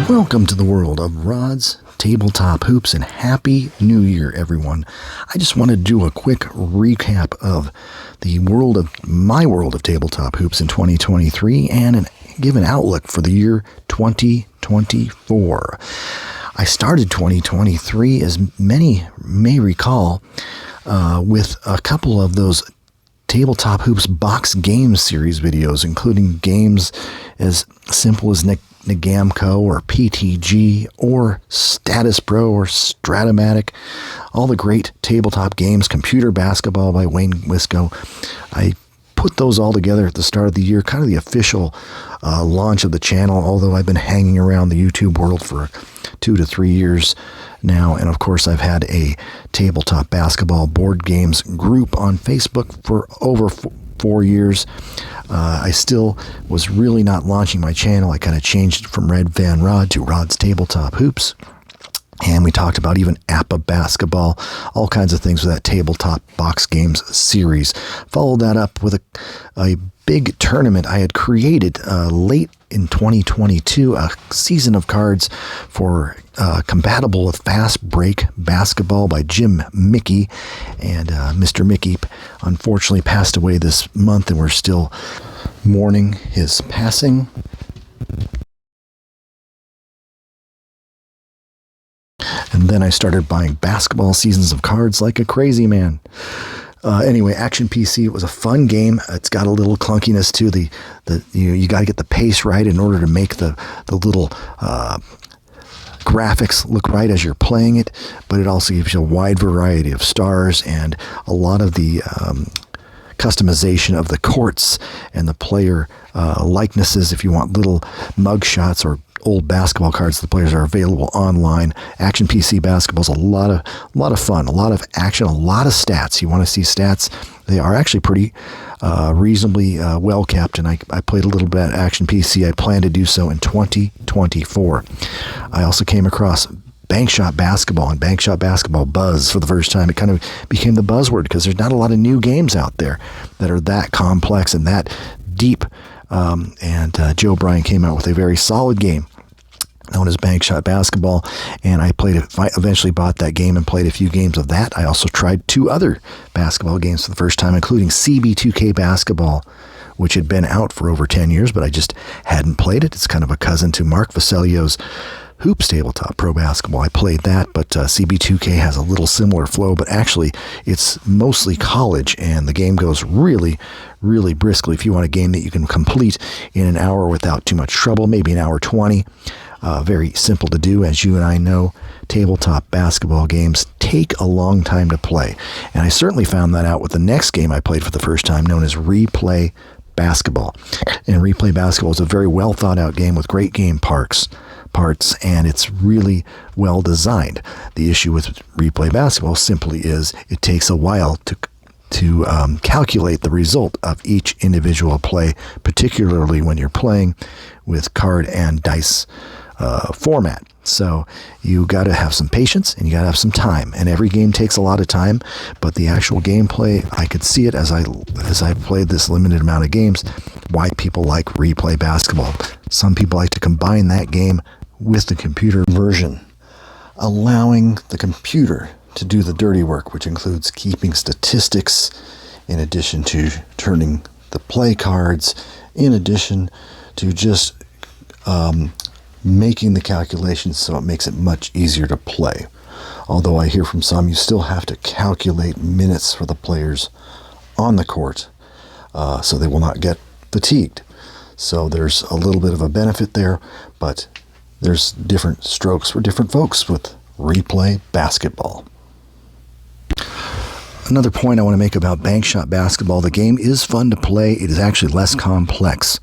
Welcome to the world of rods, tabletop hoops, and Happy New Year, everyone. I just want to do a quick recap of my world of tabletop hoops in 2023 and give an outlook for the year 2024. I started 2023, as many may recall, with a couple of those Tabletop Hoops box games series videos, including games as simple as Nagamco or PTG or Status Pro or Stratomatic, all the great tabletop games, Computer Basketball by Wayne Wisco. I put those all together at the start of the year, kind of the official launch of the channel, although I've been hanging around the YouTube world for 2 to 3 years now. And of course, I've had a tabletop basketball board games group on Facebook for over 4 years. I still was really not launching my channel. I kind of changed it from Red Van Rod to Rod's Tabletop Hoops. And we talked about even APA basketball, all kinds of things with that tabletop box games series. Followed that up with a big tournament I had created late in 2022, a season of cards for compatible with Fast Break Basketball by Jim Mickey. And Mr. Mickey unfortunately passed away this month, and we're still mourning his passing. And then I started buying basketball seasons of cards like a crazy man. Anyway, Action PC, it was a fun game. It's got a little clunkiness to you got to get the pace right in order to make the little graphics look right as you're playing it, but it also gives you a wide variety of stars and a lot of the customization of the courts and the player likenesses. If you want little mug shots or old basketball cards, the players are available online. Action PC Basketball is a lot of fun, a lot of action, a lot of stats. You want to see stats? They are actually pretty reasonably well kept, and I played a little bit at Action PC. I plan to do so in 2024. I also came across Bankshot Basketball and Bankshot Basketball Buzz for the first time. It kind of became the buzzword because there's not a lot of new games out there that are that complex and that deep. And Joe Bryan came out with a very solid game known as Bankshot Basketball, and I eventually bought that game and played a few games of that. I also tried 2 other basketball games for the first time, including CB2K Basketball, which had been out for over 10 years, but I just hadn't played it. It's kind of a cousin to Mark Vassellio's Hoops Tabletop Pro Basketball. I played that, but CB2K has a little similar flow, but actually it's mostly college, and the game goes really, really briskly. If you want a game that you can complete in an hour without too much trouble, maybe an hour 20, very simple to do. As you and I know, tabletop basketball games take a long time to play, and I certainly found that out with the next game I played for the first time, known as Replay Basketball. And Replay Basketball is a very well thought out game with great game parts, and it's really well designed. The issue with Replay Basketball simply is it takes a while to calculate the result of each individual play, particularly when you're playing with card and dice format. So you got to have some patience and you got to have some time, and every game takes a lot of time, but the actual gameplay, I could see it as I played this limited amount of games, why people like Replay Basketball. Some people like to combine that game with the computer version, allowing the computer to do the dirty work, which includes keeping statistics in addition to turning the play cards, in addition to just making the calculations so it makes it much easier to play. Although I hear from some, you still have to calculate minutes for the players on the court so they will not get fatigued. So there's a little bit of a benefit there, but there's different strokes for different folks with Replay Basketball. Another point I want to make about Bankshot Basketball, the game is fun to play. It is actually less complex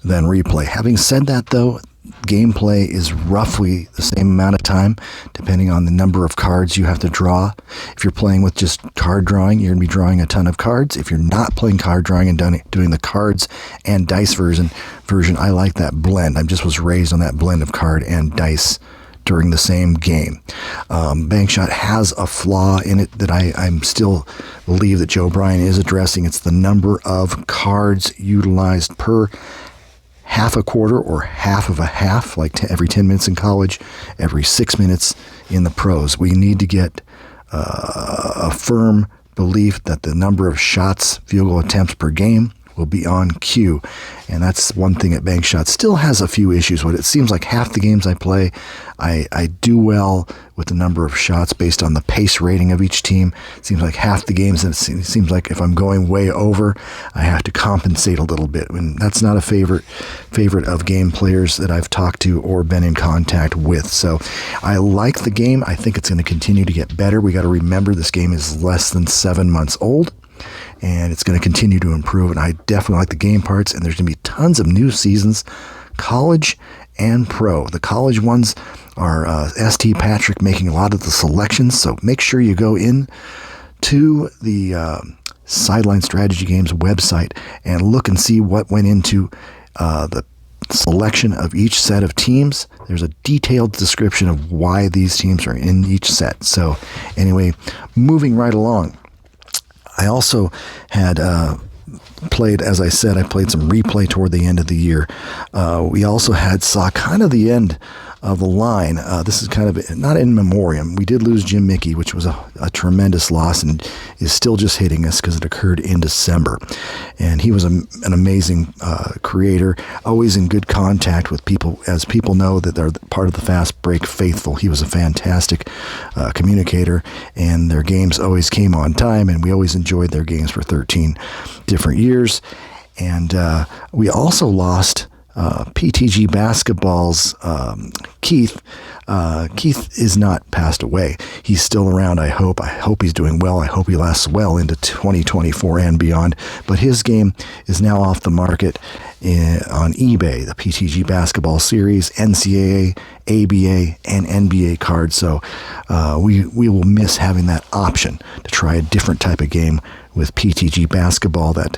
than Replay. Having said that, though, gameplay is roughly the same amount of time, depending on the number of cards you have to draw. If you're playing with just card drawing, you're going to be drawing a ton of cards. If you're not playing card drawing and doing the cards and dice version, I like that blend. I just was raised on that blend of card and dice during the same game. Bankshot has a flaw in it that I'm still believe that Joe Bryan is addressing. It's the number of cards utilized per half a quarter or half of a half, like every 10 minutes in college, every 6 minutes in the pros. We need to get a firm belief that the number of shots, field goal attempts per game will be on cue. And that's one thing that Bank Shot still has a few issues with. It seems like half the games I play, I do well with the number of shots based on the pace rating of each team. It seems like half the games, it seems like if I'm going way over, I have to compensate a little bit. And that's not a favorite of game players that I've talked to or been in contact with. So I like the game. I think it's going to continue to get better. We got to remember this game is less than 7 months old, and it's going to continue to improve. And I definitely like the game parts, and there's going to be tons of new seasons, college and pro. The college ones are St. Patrick making a lot of the selections, so make sure you go in to the Sideline Strategy Games website and look and see what went into the selection of each set of teams. There's a detailed description of why these teams are in each set. So anyway, moving right along, I also had played, as I said, I played some replay toward the end of the year. We also saw kind of the end of the line. This is kind of not in memoriam. We did lose Jim Mickey, which was a tremendous loss and is still just hitting us because it occurred in December. And he was an amazing creator, always in good contact with people. As people know that they're part of the Fast Break faithful, he was a fantastic communicator, and their games always came on time, and we always enjoyed their games for 13 different years. And we also lost PTG Basketball's Keith. Keith is not passed away. He's still around, I hope. I hope he's doing well. I hope he lasts well into 2024 and beyond. But his game is now off the market on eBay, the PTG Basketball Series, NCAA, ABA, and NBA cards. So we will miss having that option to try a different type of game with PTG Basketball. That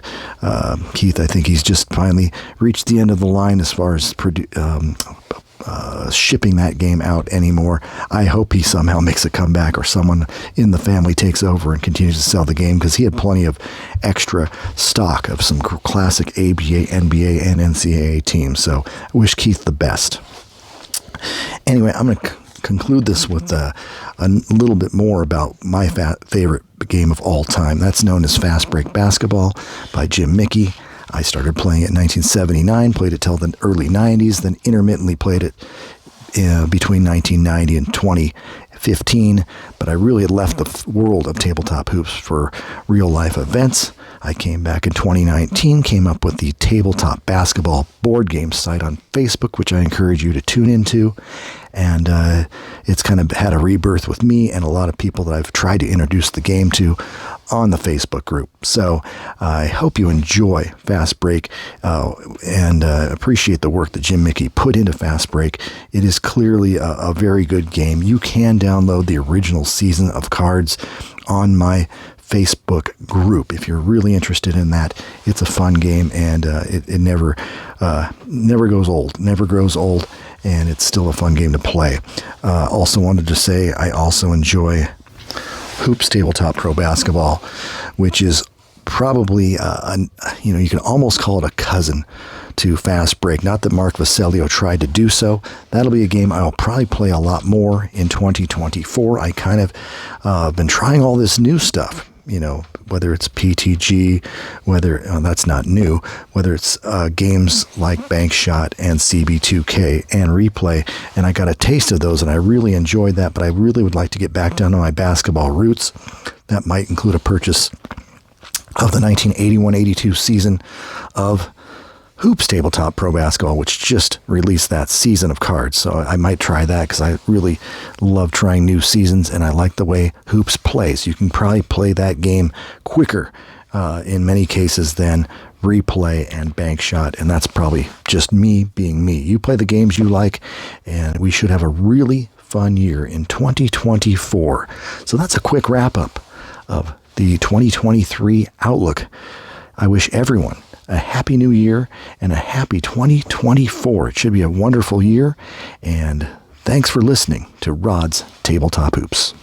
Keith, I think he's just finally reached the end of the line as far as shipping that game out anymore. I hope he somehow makes a comeback, or someone in the family takes over and continues to sell the game, because he had plenty of extra stock of some classic ABA, NBA, and NCAA teams. So I wish Keith the best. Anyway, I'm going to conclude this with a little bit more about my favorite game of all time. That's known as Fast Break Basketball by Jim Mickey. I started playing it in 1979, played it till the early 90s, then intermittently played it between 1990 and 2015, but I really had left the world of tabletop hoops for real-life events. I came back in 2019, came up with the Tabletop Basketball board game site on Facebook, which I encourage you to tune into. And it's kind of had a rebirth with me and a lot of people that I've tried to introduce the game to on the Facebook group. So I hope you enjoy Fast Break and appreciate the work that Jim Mickey put into Fast Break. It is clearly a very good game. You can download the original season of cards on my Facebook group if you're really interested in that. It's a fun game, and it never goes old, never grows old, and it's still a fun game to play. Also wanted to say I also enjoy Hoops Tabletop Pro Basketball, which is probably you can almost call it a cousin to Fast Break. Not that Mark Vasilio tried to do so. That'll be a game I'll probably play a lot more in 2024. I kind of been trying all this new stuff, whether it's PTG, whether that's not new, whether it's games like Bank Shot and CB2K and Replay, and I got a taste of those and I really enjoyed that, but I really would like to get back down to my basketball roots. That might include a purchase of the 1981-82 season of Hoops Tabletop Pro Basketball, which just released that season of cards. So I might try that because I really love trying new seasons, and I like the way Hoops plays. You can probably play that game quicker in many cases than Replay and Bank Shot, and that's probably just me being me. You play the games you like, and we should have a really fun year in 2024. So that's a quick wrap-up of the 2023 outlook. I wish everyone a happy new year and a happy 2024. It should be a wonderful year. And thanks for listening to Rod's Tabletop Hoops.